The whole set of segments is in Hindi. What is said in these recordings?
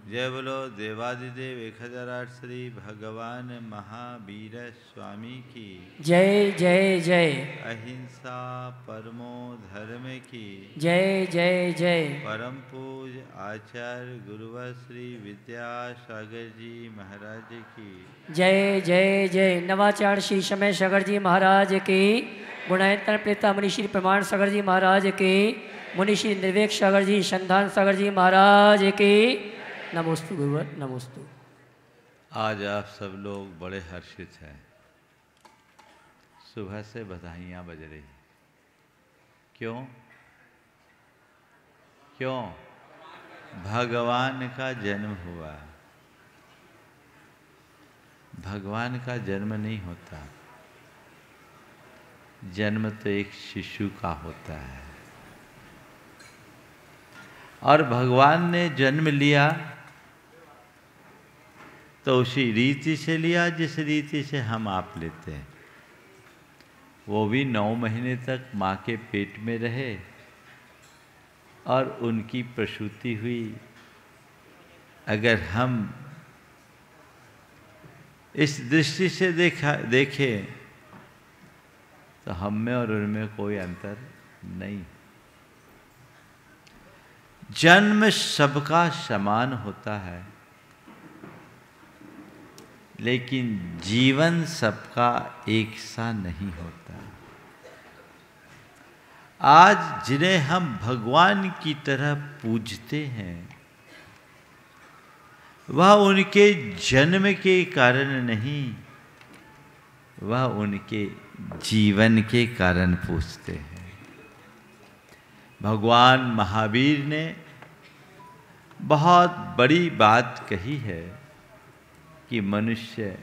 जय बोलो देवादिदेव 1008 श्री भगवान महावीर स्वामी की जय जय जय। अहिंसा परमो धर्म की जय जय जय। परम पूज आचार्य गुरुवर श्री विद्यासागर जी महाराज की जय जय जय। नवाचार्य श्री समय सागर जी महाराज की, गुणायतन प्रेता मुनि श्री प्रमाण सागर जी महाराज की, मुनि श्री निर्वेक सागर जी संधान सागर जी महाराज की नमोस्तु गुरुवर नमोस्तु। आज आप सब लोग बड़े हर्षित हैं। सुबह से बधाइयाँ बज रही। क्यों क्यों? भगवान का जन्म हुआ। भगवान का जन्म नहीं होता, जन्म तो एक शिशु का होता है। और भगवान ने जन्म लिया तो उसी रीति से लिया जिस रीति से हम आप लेते हैं। वो भी 9 महीने तक माँ के पेट में रहे और उनकी प्रसूति हुई। अगर हम इस दृष्टि से देखें तो हम में और उनमें कोई अंतर नहीं। जन्म सबका समान होता है, लेकिन जीवन सबका एक सा नहीं होता। आज जिन्हें हम भगवान की तरह पूजते हैं, वह उनके जन्म के कारण नहीं, वह उनके जीवन के कारण पूजते हैं। भगवान महावीर ने बहुत बड़ी बात कही है कि मनुष्य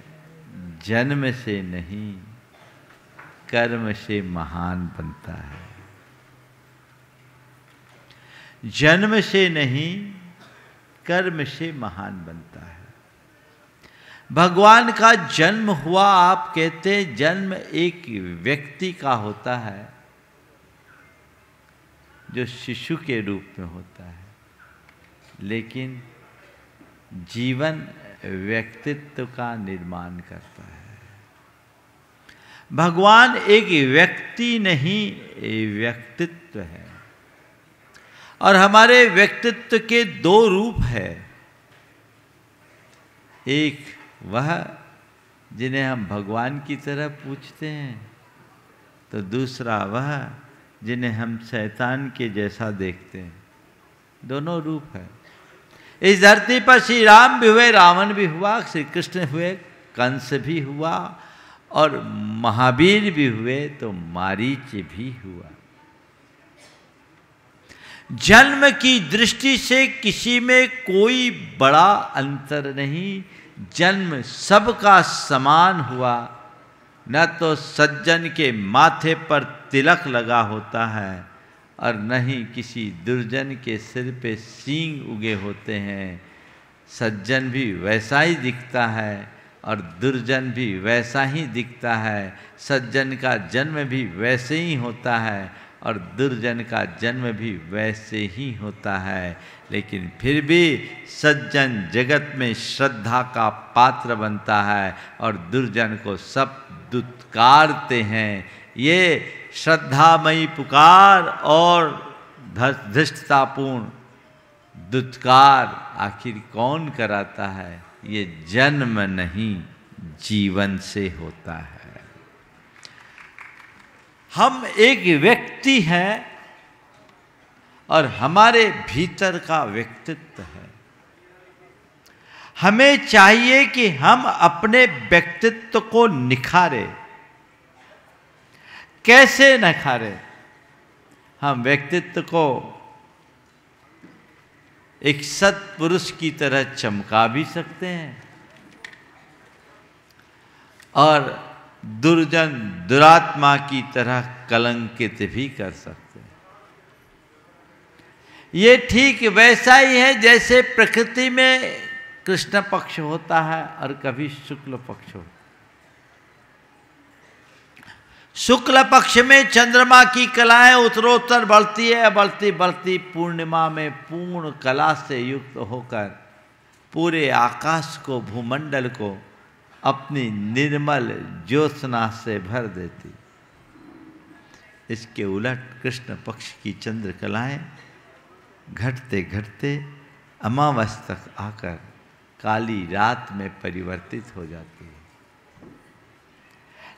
जन्म से नहीं कर्म से महान बनता है। जन्म से नहीं कर्म से महान बनता है। भगवान का जन्म हुआ, आप कहते हैं जन्म एक व्यक्ति का होता है जो शिशु के रूप में होता है, लेकिन जीवन व्यक्तित्व का निर्माण करता है। भगवान एक व्यक्ति नहीं, व्यक्तित्व है। और हमारे व्यक्तित्व के 2 रूप है। एक वह जिन्हें हम भगवान की तरह पूजते हैं, तो दूसरा वह जिन्हें हम शैतान के जैसा देखते हैं। दोनों रूप है। इस धरती पर श्री राम भी हुए, रावण भी हुआ, श्री कृष्ण हुए, कंस भी हुआ, और महावीर भी हुए तो मारीच भी हुआ। जन्म की दृष्टि से किसी में कोई बड़ा अंतर नहीं। जन्म सबका समान हुआ। न तो सज्जन के माथे पर तिलक लगा होता है और न ही किसी दुर्जन के सिर पे सींग उगे होते हैं। सज्जन भी वैसा ही दिखता है और दुर्जन भी वैसा ही दिखता है। सज्जन का जन्म भी वैसे ही होता है और दुर्जन का जन्म भी वैसे ही होता है। लेकिन फिर भी सज्जन जगत में श्रद्धा का पात्र बनता है और दुर्जन को सब दुत्कारते हैं। ये श्रद्धामयी पुकार और धृष्टतापूर्ण दुत्कार आखिर कौन कराता है? ये जन्म नहीं, जीवन से होता है। हम एक व्यक्ति हैं और हमारे भीतर का व्यक्तित्व है। हमें चाहिए कि हम अपने व्यक्तित्व को निखारें। कैसे निखारें? हम व्यक्तित्व को एक सत्पुरुष की तरह चमका भी सकते हैं और दुर्जन दुरात्मा की तरह कलंकित भी कर सकते हैं। ये ठीक वैसा ही है जैसे प्रकृति में कृष्ण पक्ष होता है और कभी शुक्ल पक्ष होता है। शुक्ल पक्ष में चंद्रमा की कलाएं उत्तरोत्तर बढ़ती है, बढ़ती बढ़ती पूर्णिमा में पूर्ण कला से युक्त होकर पूरे आकाश को, भूमंडल को अपनी निर्मल ज्योत्सना से भर देती। इसके उलट कृष्ण पक्ष की चंद्रकलाएं घटते घटते अमावस तक आकर काली रात में परिवर्तित हो जाती है।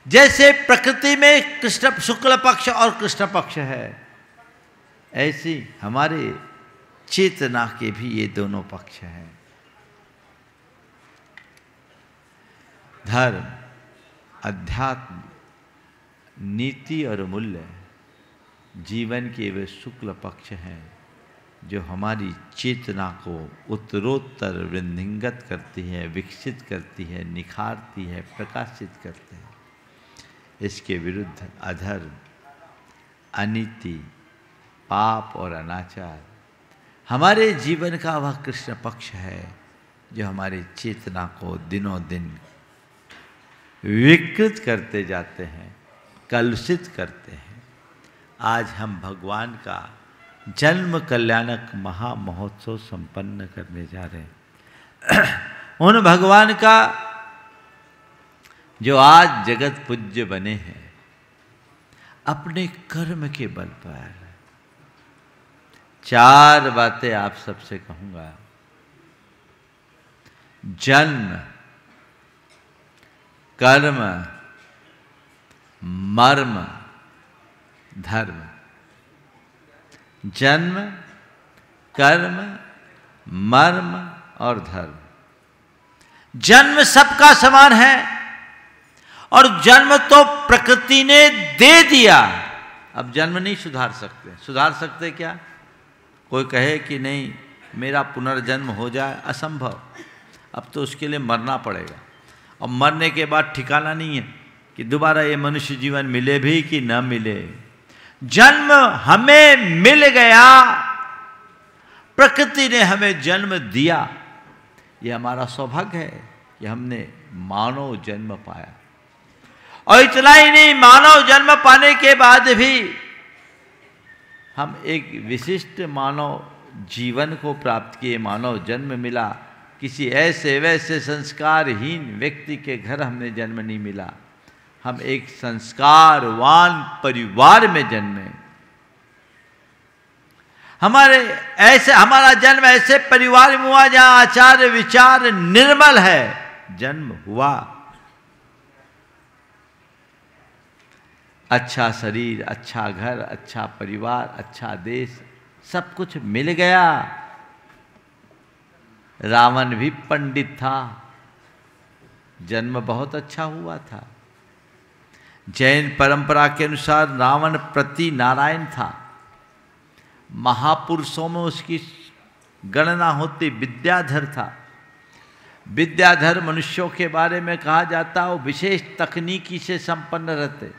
जैसे प्रकृति में कृष्ण शुक्ल पक्ष और कृष्ण पक्ष है, ऐसी हमारे चेतना के भी ये दोनों पक्ष हैं। धर्म, अध्यात्म, नीति और मूल्य जीवन के वे शुक्ल पक्ष हैं जो हमारी चेतना को उत्तरोत्तर वृद्धिंगत करती है, विकसित करती है, निखारती है, प्रकाशित करते हैं। इसके विरुद्ध अधर्म, अनीति, पाप और अनाचार हमारे जीवन का वह कृष्ण पक्ष है जो हमारी चेतना को दिनों दिन विकृत करते जाते हैं, कलुषित करते हैं। आज हम भगवान का जन्म कल्याणक महामहोत्सव संपन्न करने जा रहे हैं। उन भगवान का जो आज जगत पूज्य बने हैं, अपने कर्म के बल पर। चार बातें आप सबसे कहूंगा। जन्म, कर्म, मर्म, धर्म। जन्म, कर्म, मर्म और धर्म। जन्म सबका समान है और जन्म तो प्रकृति ने दे दिया। अब जन्म नहीं सुधार सकते। सुधार सकते क्या? कोई कहे कि नहीं मेरा पुनर्जन्म हो जाए, असंभव। अब तो उसके लिए मरना पड़ेगा और मरने के बाद ठिकाना नहीं है कि दोबारा ये मनुष्य जीवन मिले भी कि न मिले। जन्म हमें मिल गया, प्रकृति ने हमें जन्म दिया। ये हमारा सौभाग्य है कि हमने मानव जन्म पाया। और इतना ही नहीं, मानव जन्म पाने के बाद भी हम एक विशिष्ट मानव जीवन को प्राप्त किए। मानव जन्म मिला, किसी ऐसे वैसे संस्कारहीन व्यक्ति के घर हमने जन्म नहीं मिला। हम एक संस्कारवान परिवार में जन्मे। हमारा जन्म ऐसे परिवार में हुआ जहां आचार विचार निर्मल है। जन्म हुआ, अच्छा शरीर, अच्छा घर, अच्छा परिवार, अच्छा देश, सब कुछ मिल गया। रावण भी पंडित था, जन्म बहुत अच्छा हुआ था। जैन परंपरा के अनुसार रावण प्रति नारायण था। महापुरुषों में उसकी गणना होती। विद्याधर था। विद्याधर मनुष्यों के बारे में कहा जाता वो विशेष तकनीकी से संपन्न रहते।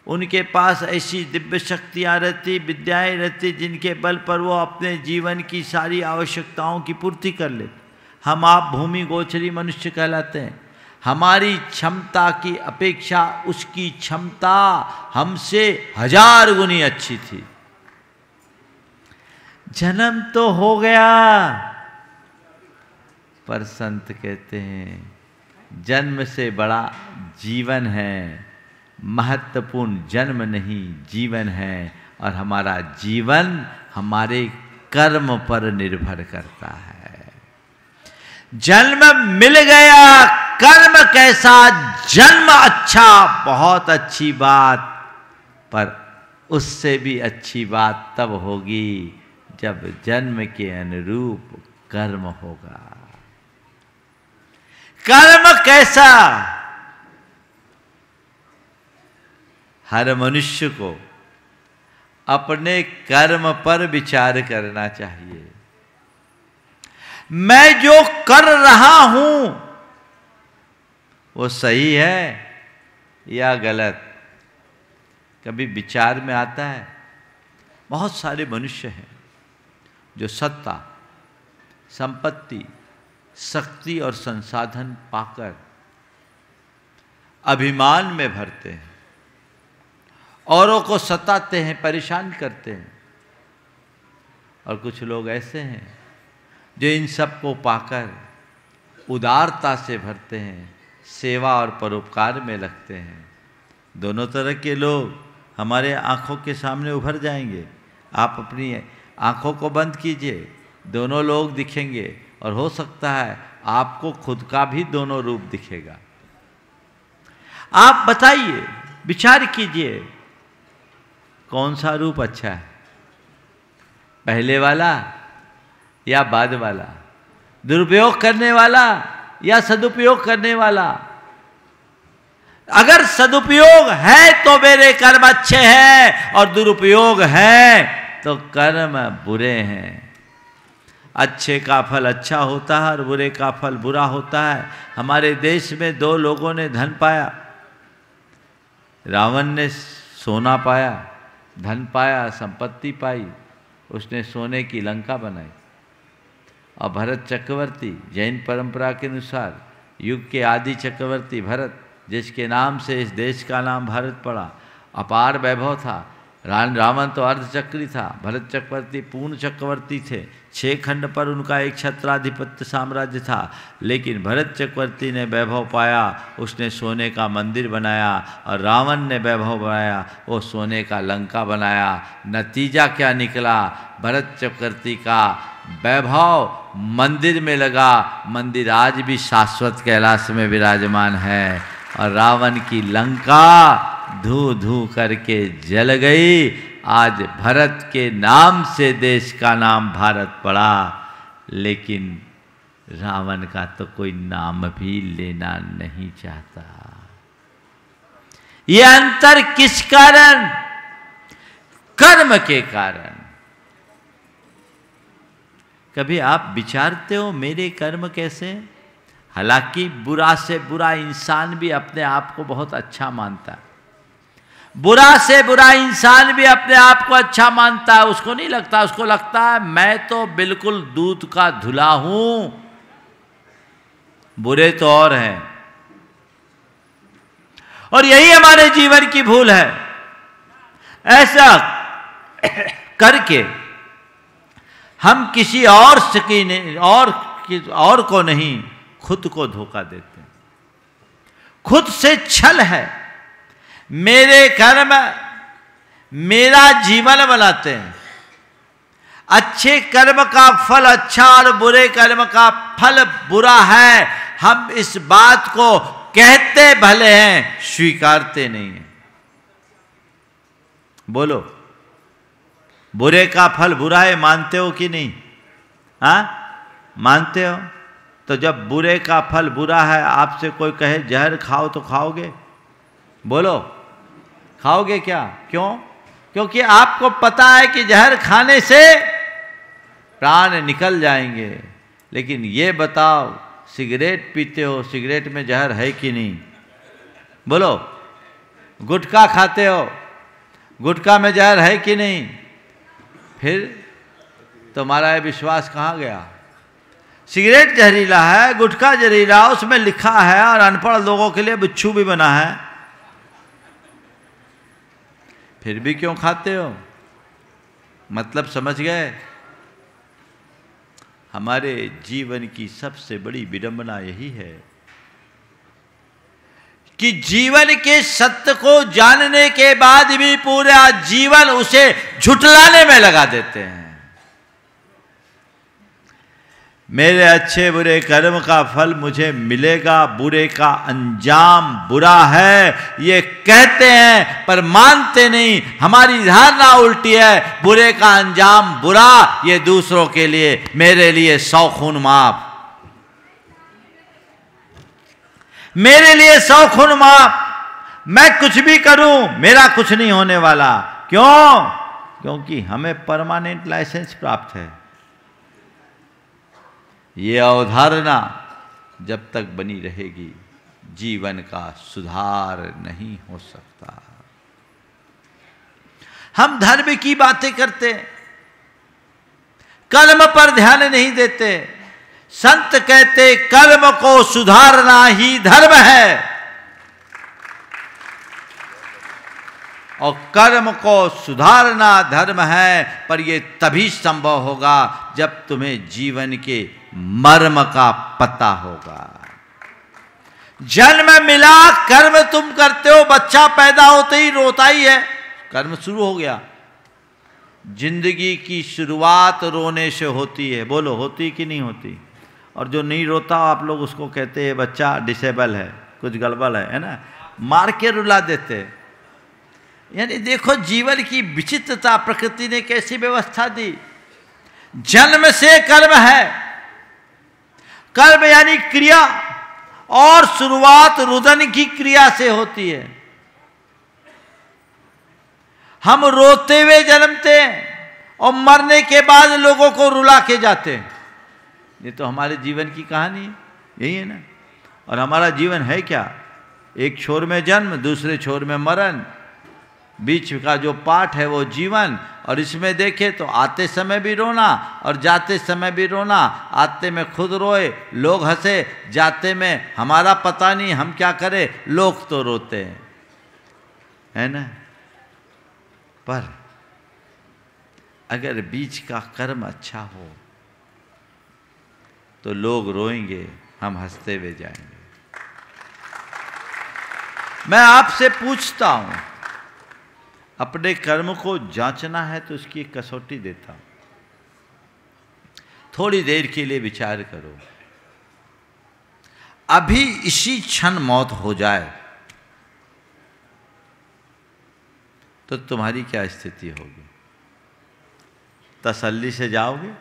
उनके पास ऐसी दिव्य शक्तियाँ रहती, विद्याएं रहती, जिनके बल पर वो अपने जीवन की सारी आवश्यकताओं की पूर्ति कर लेते। हम आप भूमि गोचरी मनुष्य कहलाते हैं। हमारी क्षमता की अपेक्षा उसकी क्षमता हमसे 1000 गुनी अच्छी थी। जन्म तो हो गया, पर संत कहते हैं जन्म से बड़ा जीवन है। महत्वपूर्ण जन्म नहीं, जीवन है। और हमारा जीवन हमारे कर्म पर निर्भर करता है। जन्म मिल गया, कर्म कैसा? जन्म अच्छा, बहुत अच्छी बात। पर उससे भी अच्छी बात तब होगी जब जन्म के अनुरूप कर्म होगा। कर्म कैसा? हर मनुष्य को अपने कर्म पर विचार करना चाहिए। मैं जो कर रहा हूं वो सही है या गलत? कभी विचार में आता है। बहुत सारे मनुष्य हैं जो सत्ता, संपत्ति, शक्ति और संसाधन पाकर अभिमान में भरते हैं, औरों को सताते हैं, परेशान करते हैं। और कुछ लोग ऐसे हैं जो इन सब को पाकर उदारता से भरते हैं, सेवा और परोपकार में लगते हैं। दोनों तरह के लोग हमारे आँखों के सामने उभर जाएंगे। आप अपनी आँखों को बंद कीजिए, दोनों लोग दिखेंगे और हो सकता है आपको खुद का भी दोनों रूप दिखेगा। आप बताइए, विचार कीजिए, कौन सा रूप अच्छा है, पहले वाला या बाद वाला, दुरुपयोग करने वाला या सदुपयोग करने वाला? अगर सदुपयोग है तो मेरे कर्म अच्छे हैं, और दुरुपयोग है तो कर्म बुरे हैं। अच्छे का फल अच्छा होता है और बुरे का फल बुरा होता है। हमारे देश में दो लोगों ने धन पाया। रावण ने सोना पाया, धन पाया, संपत्ति पाई, उसने सोने की लंका बनाई। और भरत चक्रवर्ती, जैन परंपरा के अनुसार युग के आदि चक्रवर्ती भरत, जिसके नाम से इस देश का नाम भारत पड़ा, अपार वैभव था। रावण तो अर्धचक्री था, भरत चक्रवर्ती पूर्ण चक्रवर्ती थे। 6 खंड पर उनका एक छत्राधिपत्य साम्राज्य था। लेकिन भरत चक्रवर्ती ने वैभव पाया, उसने सोने का मंदिर बनाया, और रावण ने वैभव बनाया, वो सोने का लंका बनाया। नतीजा क्या निकला? भरत चक्रवर्ती का वैभव मंदिर में लगा, मंदिर आज भी शाश्वत कैलाश में विराजमान है, और रावण की लंका धू धू करके जल गई। आज भरत के नाम से देश का नाम भारत पड़ा, लेकिन रावण का तो कोई नाम भी लेना नहीं चाहता। ये अंतर किस कारण? कर्म के कारण। कभी आप विचारते हो मेरे कर्म कैसे? हालांकि बुरा से बुरा इंसान भी अपने आप को बहुत अच्छा मानता है। बुरा से बुरा इंसान भी अपने आप को अच्छा मानता है। उसको नहीं लगता, उसको लगता है मैं तो बिल्कुल दूध का धुला हूं, बुरे तो और हैं। और यही हमारे जीवन की भूल है। ऐसा करके हम किसी और से और को नहीं, खुद को धोखा देते हैं। खुद से छल है। मेरे कर्म मेरा जीवन बनाते हैं। अच्छे कर्म का फल अच्छा और बुरे कर्म का फल बुरा है। हम इस बात को कहते भले हैं, स्वीकारते नहीं हैं। बोलो, बुरे का फल बुरा है, मानते हो कि नहीं? हाँ, मानते हो? तो जब बुरे का फल बुरा है, आपसे कोई कहे जहर खाओ तो खाओगे? बोलो, खाओगे क्या? क्यों? क्योंकि आपको पता है कि जहर खाने से प्राण निकल जाएंगे। लेकिन ये बताओ, सिगरेट पीते हो, सिगरेट में जहर है कि नहीं? बोलो, गुटखा खाते हो, गुटखा में जहर है कि नहीं? फिर तुम्हारा ये विश्वास कहाँ गया? सिगरेट जहरीला है, गुटखा जहरीला, उसमें लिखा है, और अनपढ़ लोगों के लिए बिच्छू भी बना है, फिर भी क्यों खाते हो? मतलब समझ गए? हमारे जीवन की सबसे बड़ी विडंबना यही है कि जीवन के सत्य को जानने के बाद भी पूरा जीवन उसे झुठलाने में लगा देते हैं। मेरे अच्छे बुरे कर्म का फल मुझे मिलेगा, बुरे का अंजाम बुरा है, ये कहते हैं पर मानते नहीं। हमारी धारणा उल्टी है। बुरे का अंजाम बुरा, ये दूसरों के लिए, मेरे लिए 100 खून माफ, मेरे लिए 100 खून माफ। मैं कुछ भी करूं, मेरा कुछ नहीं होने वाला। क्यों? क्योंकि हमें परमानेंट लाइसेंस प्राप्त है। ये अवधारणा जब तक बनी रहेगी, जीवन का सुधार नहीं हो सकता। हम धर्म की बातें करते, कर्म पर ध्यान नहीं देते। संत कहते कर्म को सुधारना ही धर्म है, और कर्म को सुधारना धर्म है। पर यह तभी संभव होगा जब तुम्हें जीवन के मर्म का पता होगा। जन्म मिला, कर्म तुम करते हो, बच्चा पैदा होते ही रोता ही है, कर्म शुरू हो गया। जिंदगी की शुरुआत रोने से होती है, बोलो होती कि नहीं होती? और जो नहीं रोता आप लोग उसको कहते हैं बच्चा डिसेबल है, कुछ गड़बड़ है ना, मार के रुला देते। यानी देखो जीवन की विचित्रता, प्रकृति ने कैसी व्यवस्था दी। जन्म से कर्म है, कर्म यानी क्रिया, और शुरुआत रुदन की क्रिया से होती है। हम रोते हुए जन्मते हैं और मरने के बाद लोगों को रुला के जाते हैं। ये तो हमारे जीवन की कहानी है, यही है ना। और हमारा जीवन है क्या? एक छोर में जन्म, दूसरे छोर में मरण, बीच का जो पार्ट है वो जीवन। और इसमें देखे तो आते समय भी रोना और जाते समय भी रोना। आते में खुद रोए, लोग हंसे, जाते में हमारा पता नहीं हम क्या करें, लोग तो रोते हैं, है ना। पर अगर बीच का कर्म अच्छा हो तो लोग रोएंगे, हम हंसते हुए जाएंगे। मैं आपसे पूछता हूं, अपने कर्म को जांचना है तो उसकी एक कसौटी देता हूं। थोड़ी देर के लिए विचार करो, अभी इसी क्षण मौत हो जाए तो तुम्हारी क्या स्थिति होगी? तसल्ली से जाओगे?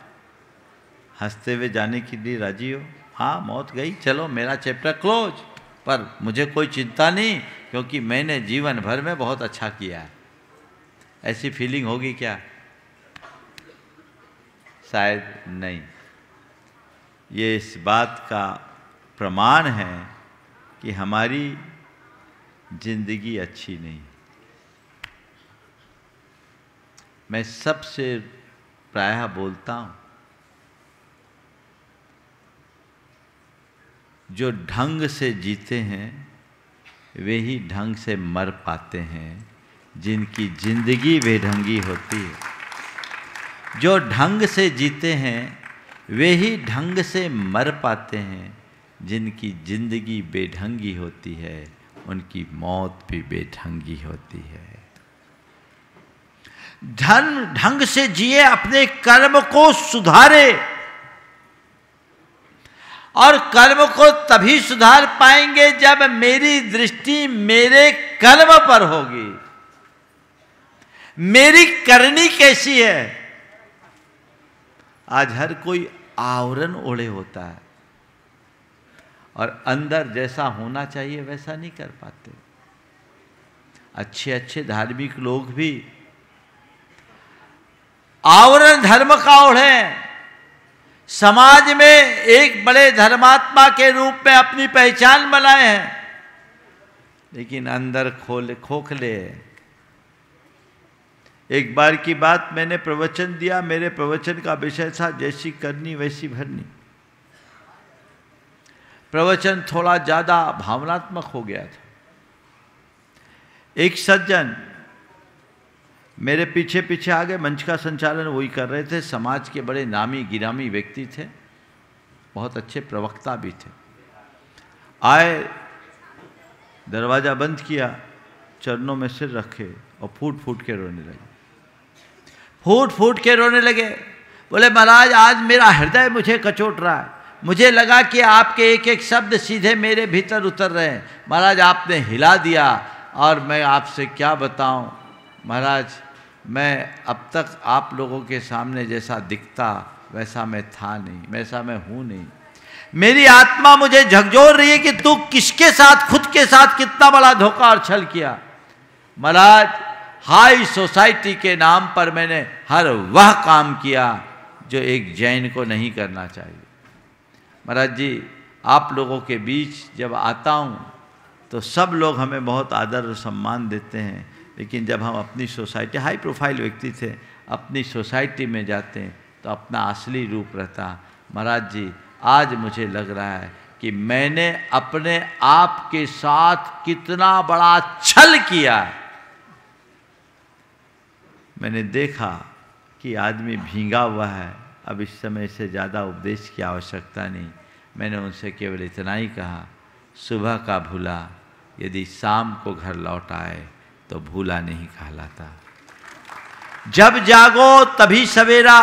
हंसते हुए जाने के लिए राजी हो? हाँ मौत गई, चलो मेरा चैप्टर क्लोज, पर मुझे कोई चिंता नहीं क्योंकि मैंने जीवन भर में बहुत अच्छा किया है। ऐसी फीलिंग होगी क्या? शायद नहीं। ये इस बात का प्रमाण है कि हमारी जिंदगी अच्छी नहीं। मैं सबसे प्रायः बोलता हूं, जो ढंग से जीते हैं वे ही ढंग से मर पाते हैं, जिनकी जिंदगी बेढंगी होती है। जो ढंग से जीते हैं वे ही ढंग से मर पाते हैं, जिनकी जिंदगी बेढंगी होती है उनकी मौत भी बेढंगी होती है। ढंग से जिए, अपने कर्म को सुधारे, और कर्म को तभी सुधार पाएंगे जब मेरी दृष्टि मेरे कर्म पर होगी। मेरी करनी कैसी है? आज हर कोई आवरण ओढ़े होता है और अंदर जैसा होना चाहिए वैसा नहीं कर पाते। अच्छे अच्छे धार्मिक लोग भी आवरण धर्म का ओढ़े, समाज में एक बड़े धर्मात्मा के रूप में अपनी पहचान बनाए हैं, लेकिन अंदर खोखले। एक बार की बात, मैंने प्रवचन दिया, मेरे प्रवचन का विषय था जैसी करनी वैसी भरनी। प्रवचन थोड़ा ज्यादा भावनात्मक हो गया था। एक सज्जन मेरे पीछे पीछे आ गए, मंच का संचालन वही कर रहे थे, समाज के बड़े नामी गिरामी व्यक्ति थे, बहुत अच्छे प्रवक्ता भी थे। आए, दरवाज़ा बंद किया, चरणों में सिर रखे और फूट फूट के रोने लगे। फूट फूट के रोने लगे, बोले महाराज आज मेरा हृदय मुझे कचोट रहा है, मुझे लगा कि आपके एक एक शब्द सीधे मेरे भीतर उतर रहे हैं। महाराज आपने हिला दिया, और मैं आपसे क्या बताऊं महाराज, मैं अब तक आप लोगों के सामने जैसा दिखता वैसा मैं था नहीं, वैसा मैं हूं नहीं। मेरी आत्मा मुझे झकझोर रही है कि तू किसके साथ, खुद के साथ कितना बड़ा धोखा और छल किया। महाराज हाई सोसाइटी के नाम पर मैंने हर वह काम किया जो एक जैन को नहीं करना चाहिए। महाराज जी आप लोगों के बीच जब आता हूँ तो सब लोग हमें बहुत आदर और सम्मान देते हैं, लेकिन जब हम अपनी सोसाइटी, हाई प्रोफाइल व्यक्ति थे, अपनी सोसाइटी में जाते हैं तो अपना असली रूप रहता। महाराज जी आज मुझे लग रहा है कि मैंने अपने आप के साथ कितना बड़ा छल किया। मैंने देखा कि आदमी भींगा हुआ है, अब इस समय से ज़्यादा उपदेश की आवश्यकता नहीं। मैंने उनसे केवल इतना ही कहा, सुबह का भूला यदि शाम को घर लौट आए तो भूला नहीं कहलाता। जब जागो तभी सवेरा।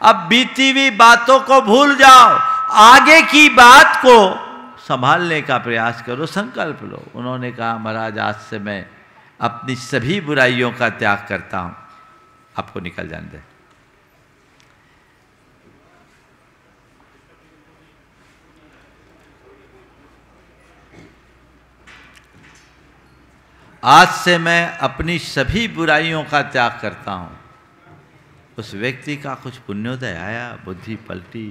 अब बीती हुई बातों को भूल जाओ, आगे की बात को संभालने का प्रयास करो, संकल्प लो। उन्होंने कहा, महाराज आज से मैं अपनी सभी बुराइयों का त्याग करता हूं, आपको निकल जाने दे। आज से मैं अपनी सभी बुराइयों का त्याग करता हूं। उस व्यक्ति का कुछ पुण्योदय आया, बुद्धि पलटी,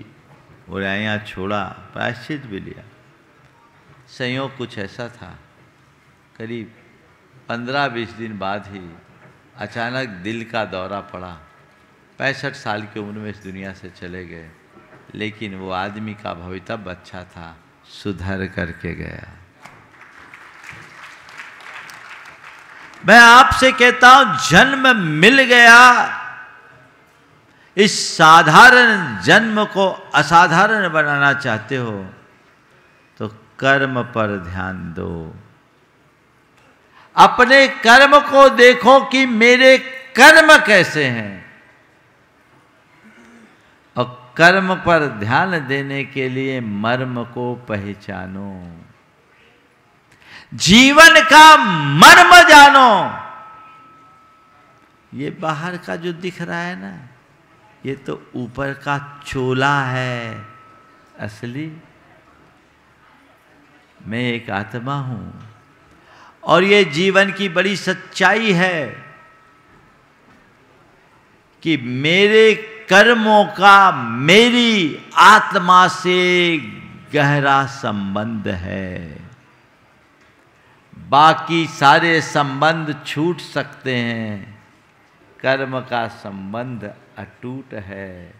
बुराइयां छोड़ा, प्रायश्चित भी लिया। संयोग कुछ ऐसा था, करीब 15-20 दिन बाद ही अचानक दिल का दौरा पड़ा। 65 साल की उम्र में इस दुनिया से चले गए, लेकिन वो आदमी का भवितव्य अच्छा था, सुधर करके गया। मैं आपसे कहता हूं, जन्म मिल गया, इस साधारण जन्म को असाधारण बनाना चाहते हो तो कर्म पर ध्यान दो। अपने कर्म को देखो कि मेरे कर्म कैसे हैं, और कर्म पर ध्यान देने के लिए मर्म को पहचानो, जीवन का मर्म जानो। ये बाहर का जो दिख रहा है ना, ये तो ऊपर का चोला है, असली मैं एक आत्मा हूं। और ये जीवन की बड़ी सच्चाई है कि मेरे कर्मों का मेरी आत्मा से गहरा संबंध है। बाकी सारे संबंध छूट सकते हैं, कर्म का संबंध अटूट है।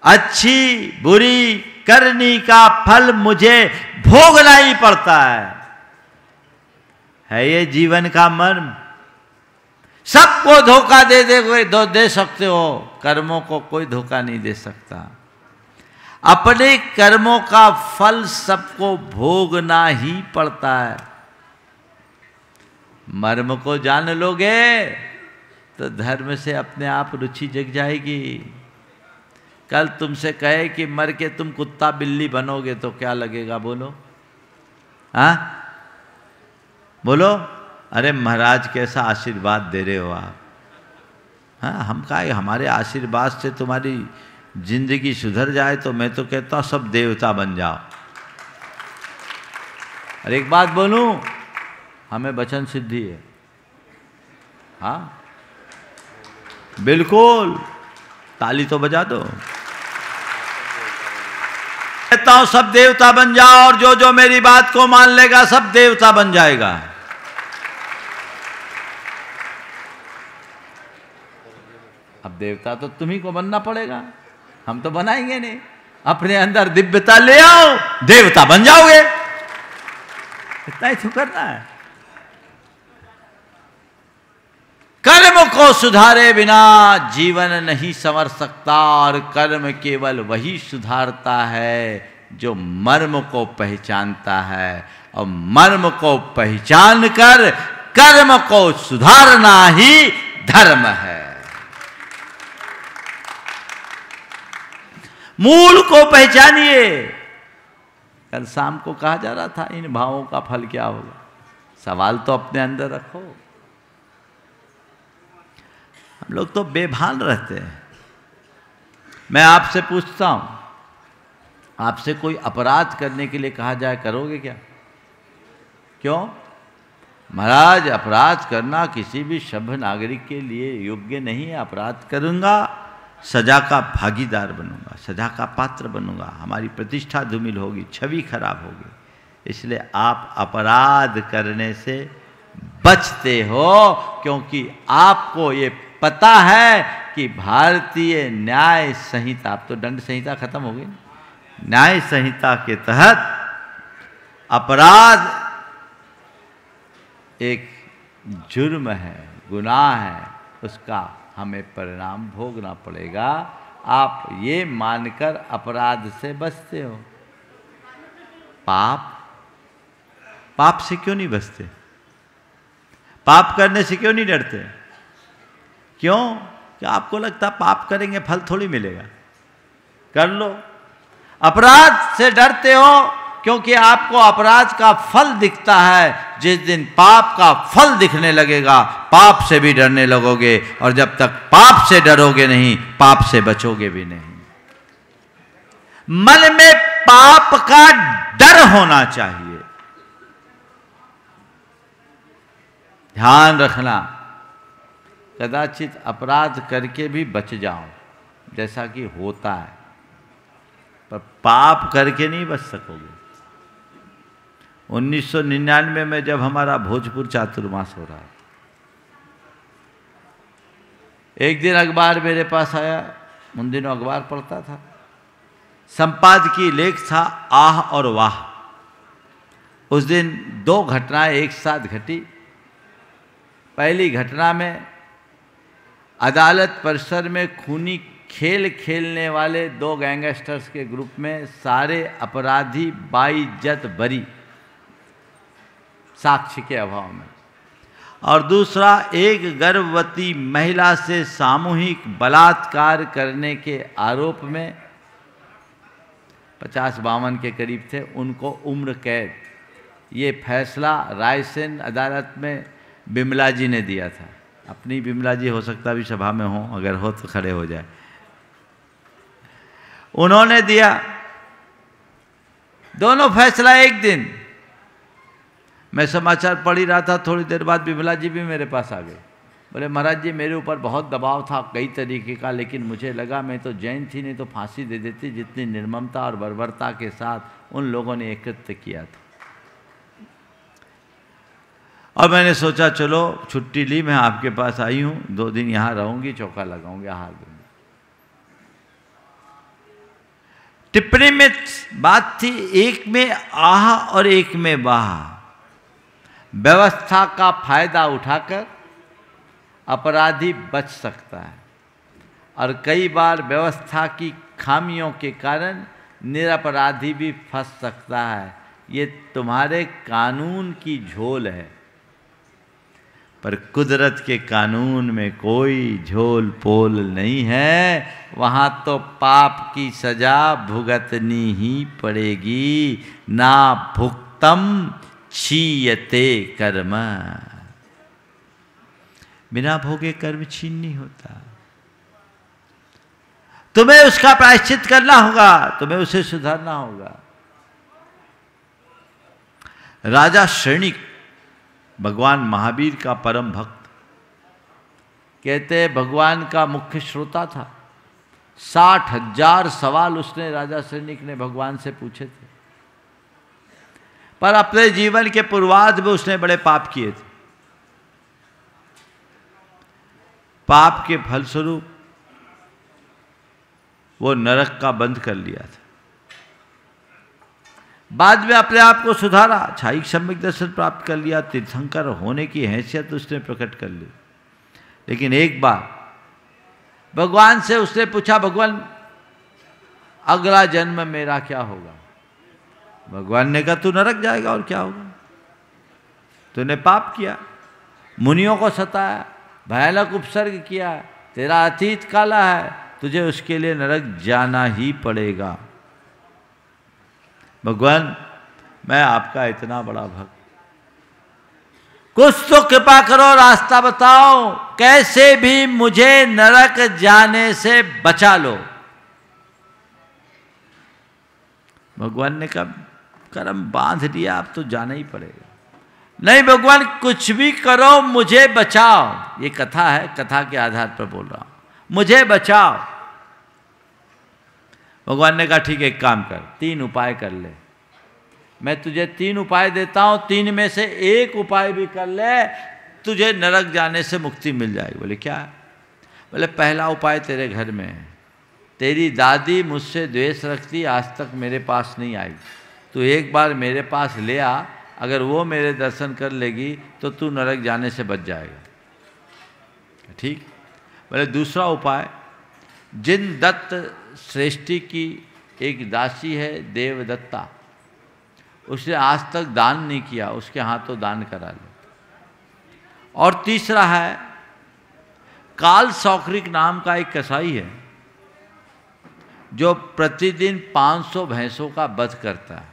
अच्छी बुरी करनी का फल मुझे भोगना ही पड़ता है ये जीवन का मर्म। सबको धोखा दे सकते हो, कर्मों को कोई धोखा नहीं दे सकता। अपने कर्मों का फल सबको भोगना ही पड़ता है। मर्म को जान लोगे तो धर्म से अपने आप रुचि जग जाएगी। कल तुमसे कहे कि मर के तुम कुत्ता बिल्ली बनोगे तो क्या लगेगा, बोलो? हाँ बोलो। अरे महाराज कैसा आशीर्वाद दे रहे हो आप। हाँ, हम कहा हमारे आशीर्वाद से तुम्हारी जिंदगी सुधर जाए तो मैं तो कहता हूँ सब देवता बन जाओ। और एक बात बोलूं, हमें वचन सिद्धि है। हाँ बिल्कुल, ताली तो बजा दो। कहता हूं सब देवता बन जाओ, और जो जो मेरी बात को मान लेगा सब देवता बन जाएगा। अब देवता तो तुम्ही को बनना पड़ेगा, हम तो बनाएंगे नहीं। अपने अंदर दिव्यता ले आओ, देवता बन जाओगे। इतना ही तो करना है। कर्म को सुधारे बिना जीवन नहीं संवर सकता, और कर्म केवल वही सुधारता है जो मर्म को पहचानता है, और मर्म को पहचान कर कर्म को सुधारना ही धर्म है। मूल को पहचानिए। कल शाम को कहा जा रहा था इन भावों का फल क्या होगा। सवाल तो अपने अंदर रखो। हम लोग तो बेभान रहते हैं। मैं आपसे पूछता हूं, आपसे कोई अपराध करने के लिए कहा जाए, करोगे क्या? क्यों? महाराज अपराध करना किसी भी सभ्य नागरिक के लिए योग्य नहीं है। अपराध करूंगा सजा का भागीदार बनूंगा, सजा का पात्र बनूंगा, हमारी प्रतिष्ठा धूमिल होगी, छवि खराब होगी। इसलिए आप अपराध करने से बचते हो, क्योंकि आपको ये पता है कि भारतीय न्याय संहिता, अब तो दंड संहिता खत्म हो गई, न्याय संहिता के तहत अपराध एक जुर्म है, गुनाह है, उसका हमें परिणाम भोगना पड़ेगा। आप ये मानकर अपराध से बचते हो। पाप से क्यों नहीं बचते? पाप करने से क्यों नहीं डरते? क्यों? कि आपको लगता पाप करेंगे फल थोड़ी मिलेगा। कर लो। अपराध से डरते हो क्योंकि आपको अपराध का फल दिखता है। जिस दिन पाप का फल दिखने लगेगा, पाप से भी डरने लगोगे, और जब तक पाप से डरोगे नहीं, पाप से बचोगे भी नहीं। मन में पाप का डर होना चाहिए। ध्यान रखना, कदाचित अपराध करके भी बच जाओ, जैसा कि होता है, पर पाप करके नहीं बच सकोगे। 1999 में जब हमारा भोजपुर चातुर्मास हो रहा है, एक दिन अखबार मेरे पास आया। उन दिनों अखबार पढ़ता था। संपादकीय लेख था आह और वाह। उस दिन 2 घटनाएं एक साथ घटी। पहली घटना में अदालत परिसर में खूनी खेल खेलने वाले 2 गैंगस्टर्स के ग्रुप में सारे अपराधी बाइज्जत बरी, साक्ष्य के अभाव में। और दूसरा, एक गर्भवती महिला से सामूहिक बलात्कार करने के आरोप में 50-52 के करीब थे, उनको उम्र कैद। ये फैसला रायसेन अदालत में बिमला जी ने दिया था। अपनी बिमला जी हो सकता भी सभा में हो, अगर हो तो खड़े हो जाए। उन्होंने दिया। दोनों फैसला एक दिन। मैं समाचार पढ़ ही रहा था, थोड़ी देर बाद बिमला जी भी मेरे पास आ गए। बोले महाराज जी, मेरे ऊपर बहुत दबाव था कई तरीके का, लेकिन मुझे लगा मैं तो जैन थी, नहीं तो फांसी दे देती, जितनी निर्ममता और बर्बरता के साथ उन लोगों ने एक कृत्य किया था। और मैंने सोचा चलो छुट्टी ली, मैं आपके पास आई हूँ, 2 दिन यहाँ रहूँगी, चौका लगाऊंगी, आहार दूंगी। टिप्पणी में बात थी, एक में आह और एक में वाह। व्यवस्था का फायदा उठाकर अपराधी बच सकता है, और कई बार व्यवस्था की खामियों के कारण निरपराधी भी फंस सकता है। ये तुम्हारे कानून की झोल है, पर कुदरत के कानून में कोई झोल पोल नहीं है। वहाँ तो पाप की सजा भुगतनी ही पड़ेगी। ना भुक्तम क्षीयते कर्म। बिना भोगे कर्म छीन नहीं होता। तुम्हें उसका प्रायश्चित करना होगा, तुम्हें उसे सुधारना होगा। राजा शरणिक भगवान महावीर का परम भक्त, कहते हैं भगवान का मुख्य श्रोता था। 60,000 सवाल उसने, राजा शरणिक ने भगवान से पूछे थे, पर अपने जीवन के पूर्वार्ध में उसने बड़े पाप किए थे। पाप के फलस्वरूप वो नरक का बंद कर लिया था। बाद में अपने आप को सुधारा, छायिक सम्यक दर्शन प्राप्त कर लिया, तीर्थंकर होने की हैसियत उसने प्रकट कर ली। लेकिन एक बार भगवान से उसने पूछा, भगवान अगला जन्म मेरा क्या होगा? भगवान ने कहा तू नरक जाएगा, और क्या होगा? तूने पाप किया, मुनियों को सताया, भयानक उपसर्ग किया, तेरा अतीत काला है, तुझे उसके लिए नरक जाना ही पड़ेगा। भगवान मैं आपका इतना बड़ा भक्त, कुछ तो कृपा करो, रास्ता बताओ, कैसे भी मुझे नरक जाने से बचा लो। भगवान ने कहा कर्म बांध लिया, अब तो जाना ही पड़ेगा। नहीं भगवान, कुछ भी करो, मुझे बचाओ। ये कथा है, कथा के आधार पर बोल रहा हूं, मुझे बचाओ। भगवान ने कहा ठीक है, एक काम कर, 3 उपाय कर ले। मैं तुझे 3 उपाय देता हूं, 3 में से एक उपाय भी कर ले, तुझे नरक जाने से मुक्ति मिल जाएगी। बोले क्या? बोले पहला उपाय तेरे घर में है। तेरी दादी मुझसे द्वेष रखती, आज तक मेरे पास नहीं आई, तू एक बार मेरे पास ले आ, अगर वो मेरे दर्शन कर लेगी तो तू नरक जाने से बच जाएगा। ठीक। बोले दूसरा उपाय, जिन दत्त श्रेष्ठी की एक दासी है देवदत्ता, उसने आज तक दान नहीं किया, उसके हाथों दान करा लो। और तीसरा है काल सौक्रिक नाम का एक कसाई है जो प्रतिदिन 500 भैंसों का वध करता है,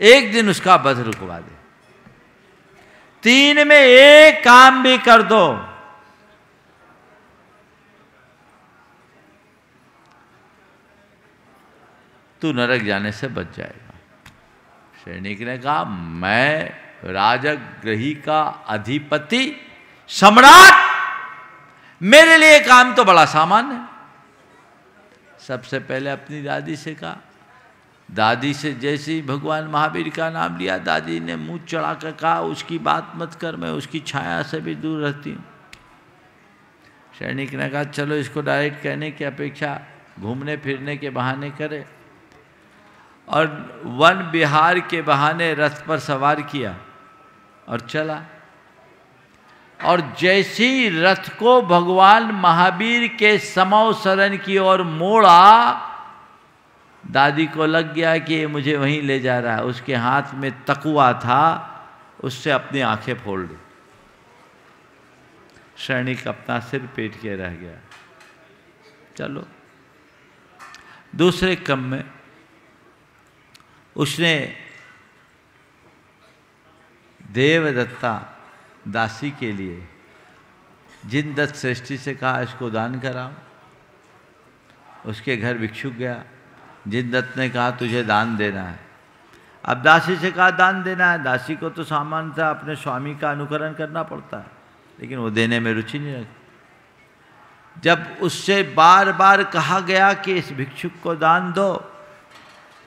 एक दिन उसका वध रुकवा दे। 3 में एक काम भी कर दो, तू नरक जाने से बच जाएगा। सैनिक ने कहा, मैं राजगृही का अधिपति सम्राट, मेरे लिए काम तो बड़ा सामान्य है। सबसे पहले अपनी दादी से कहा। दादी से जैसे ही भगवान महावीर का नाम लिया, दादी ने मुंह चढ़ा कर कहा, उसकी बात मत कर, मैं उसकी छाया से भी दूर रहती हूँ। सैनिक ने कहा, चलो इसको डायरेक्ट कहने की अपेक्षा घूमने फिरने के बहाने करे, और वन विहार के बहाने रथ पर सवार किया और चला। और जैसे ही रथ को भगवान महावीर के समौ शरण की ओर मोड़ा, दादी को लग गया कि ये मुझे वहीं ले जा रहा है। उसके हाथ में तकुआ था, उससे अपनी आंखें फोड़ ली। सैनिक अपना सिर पीट के रह गया। चलो दूसरे क्रम में उसने देवदत्ता दासी के लिए जिन दत्त श्रेष्ठी से कहा इसको दान कराओ। उसके घर भिक्षुक गया, जिन दत्त ने कहा तुझे दान देना है। अब दासी से कहा दान देना है, दासी को तो सामान्यतः अपने स्वामी का अनुकरण करना पड़ता है, लेकिन वो देने में रुचि नहीं रखती। जब उससे बार बार कहा गया कि इस भिक्षुक को दान दो,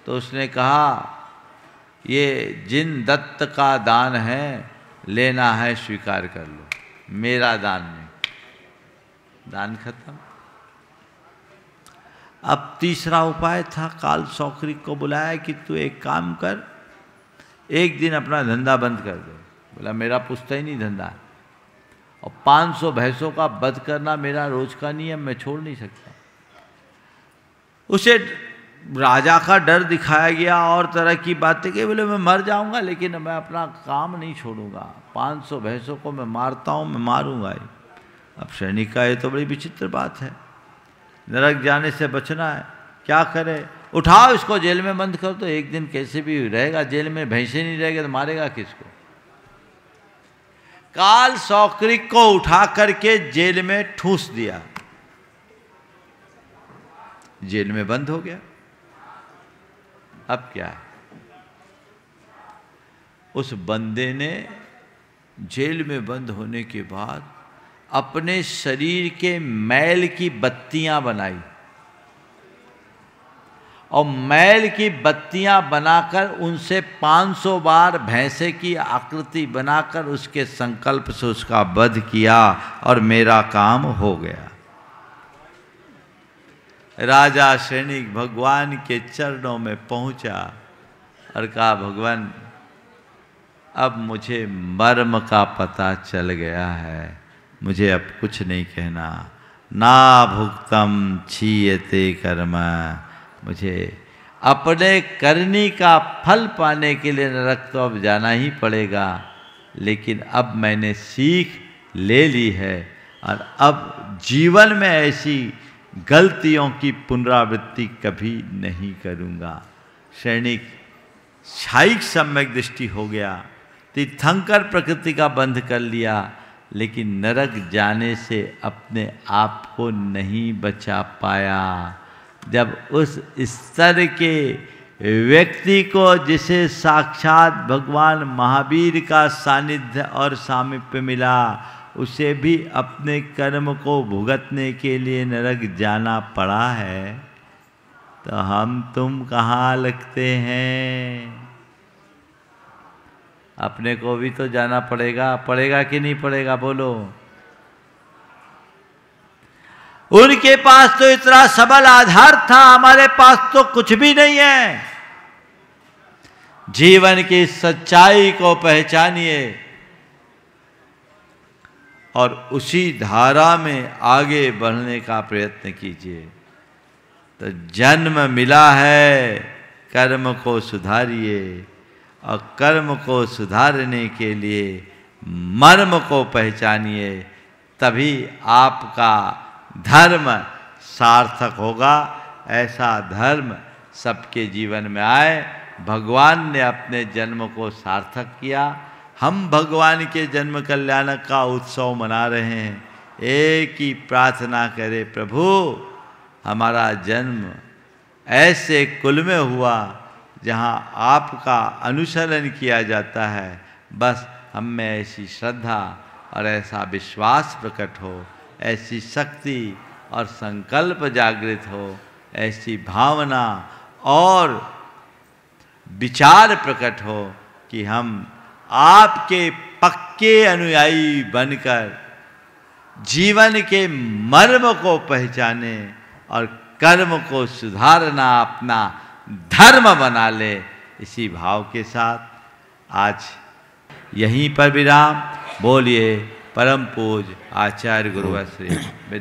तो उसने कहा ये जिन दत्त का दान है, लेना है स्वीकार कर लो, मेरा दान नहीं। दान खत्म। अब तीसरा उपाय था, काल सौक्रिक को बुलाया कि तू एक काम कर, एक दिन अपना धंधा बंद कर दे। बोला मेरा पुश्ता ही नहीं धंधा, और 500 भैंसों का वध करना मेरा रोज का नियम, मैं छोड़ नहीं सकता। उसे राजा का डर दिखाया गया और तरह की बातें की। बोले मैं मर जाऊंगा लेकिन मैं अपना काम नहीं छोड़ूंगा, 500 भैंसों को मैं मारता हूं, मैं मारूंगा ही। अब सैनिक का ये तो बड़ी विचित्र बात है, नरक जाने से बचना है, क्या करे? उठाओ इसको जेल में बंद कर दो, एक दिन कैसे भी रहेगा जेल में, भैंसे नहीं रहेगा तो मारेगा किसको? काल सौक्रिक को उठा करके जेल में ठूस दिया, जेल में बंद हो गया। अब क्या है, उस बंदे ने जेल में बंद होने के बाद अपने शरीर के मैल की बत्तियां बनाई, और मैल की बत्तियां बनाकर उनसे 500 बार भैंसे की आकृति बनाकर उसके संकल्प से उसका वध किया, और मेरा काम हो गया। राजा सैनिक भगवान के चरणों में पहुंचा और कहा भगवान अब मुझे मर्म का पता चल गया है, मुझे अब कुछ नहीं कहना। ना भुक्तम क्षीयते कर्म, मुझे अपने करनी का फल पाने के लिए नरक तो अब जाना ही पड़ेगा, लेकिन अब मैंने सीख ले ली है और अब जीवन में ऐसी गलतियों की पुनरावृत्ति कभी नहीं करूँगा। सैनिक क्षायिक सम्यक दृष्टि हो गया, तीर्थंकर प्रकृति का बंध कर लिया, लेकिन नरक जाने से अपने आप को नहीं बचा पाया। जब उस स्तर के व्यक्ति को जिसे साक्षात भगवान महावीर का सानिध्य और सामीप्य मिला, उसे भी अपने कर्म को भुगतने के लिए नरक जाना पड़ा है, तो हम तुम कहाँ लगते हैं? अपने को भी तो जाना पड़ेगा, पड़ेगा कि नहीं पड़ेगा बोलो? उनके पास तो इतना सबल आधार था, हमारे पास तो कुछ भी नहीं है। जीवन की सच्चाई को पहचानिए और उसी धारा में आगे बढ़ने का प्रयत्न कीजिए। तो जन्म मिला है, कर्म को सुधारिए, और कर्म को सुधारने के लिए मर्म को पहचानिए, तभी आपका धर्म सार्थक होगा। ऐसा धर्म सबके जीवन में आए। भगवान ने अपने जन्म को सार्थक किया। हम भगवान के जन्म कल्याण का उत्सव मना रहे हैं। एक ही प्रार्थना करें, प्रभु हमारा जन्म ऐसे कुल में हुआ जहाँ आपका अनुसरण किया जाता है। बस हम में ऐसी श्रद्धा और ऐसा विश्वास प्रकट हो, ऐसी शक्ति और संकल्प जागृत हो, ऐसी भावना और विचार प्रकट हो कि हम आपके पक्के अनुयायी बनकर जीवन के मर्म को पहचाने और कर्म को सुधारना अपना धर्म बना ले। इसी भाव के साथ आज यहीं पर विराम। बोलिए परम पूज्य आचार्य गुरुवर श्री